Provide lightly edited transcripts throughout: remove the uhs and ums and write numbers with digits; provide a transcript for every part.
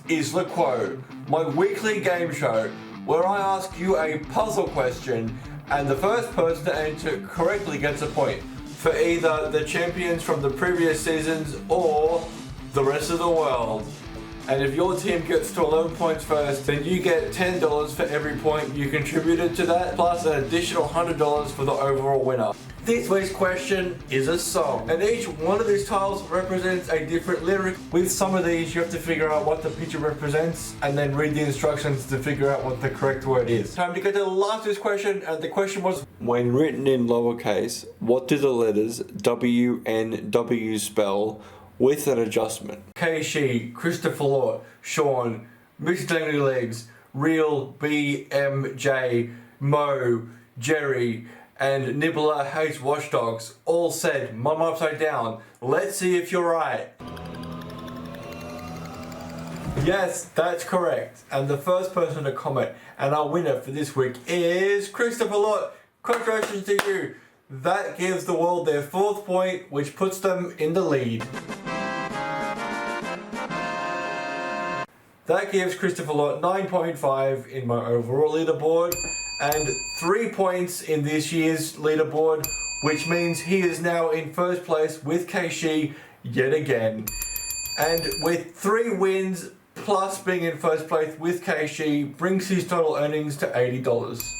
is LUQOTW, my weekly game show where I ask you a puzzle question and the first person to answer correctly gets a point for either the champions from the previous seasons or the rest of the world. And if your team gets to 11 points first, then you get $10 for every point you contributed to that, plus an additional $100 for the overall winner. This week's question is a song, and each one of these tiles represents a different lyric. With some of these, you have to figure out what the picture represents, and then read the instructions to figure out what the correct word is. Time to get to the last of this question, and the question was, when written in lowercase, what do the letters W and W spell with an adjustment? K, she, Christopher Lott, Sean, MrDanglyLegs, Real, BMJ, Mo, Jerry, and NebulaHatesWatchdogs all said Mum upside down. Let's see if you're right. Yes, that's correct. And the first person to comment and our winner for this week is Christopher Lott. Congratulations to you. That gives the world their 4th point, which puts them in the lead. That gives Christopher Lott 9.5 in my overall leaderboard and 3 points in this year's leaderboard, which means he is now in first place with Keishi yet again. And with 3 wins plus being in first place with Keishi brings his total earnings to $80.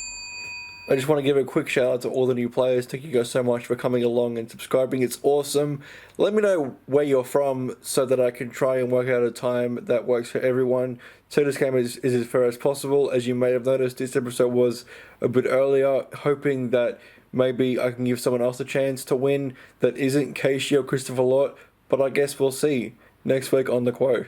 I just want to give a quick shout out to all the new players. Thank you guys so much for coming along and subscribing. It's awesome. Let me know where you're from so that I can try and work out a time that works for everyone. So this game is as fair as possible. As you may have noticed, this episode was a bit earlier, hoping that maybe I can give someone else a chance to win that isn't Keishi or Christopher Lott, but I guess we'll see next week on The Quo.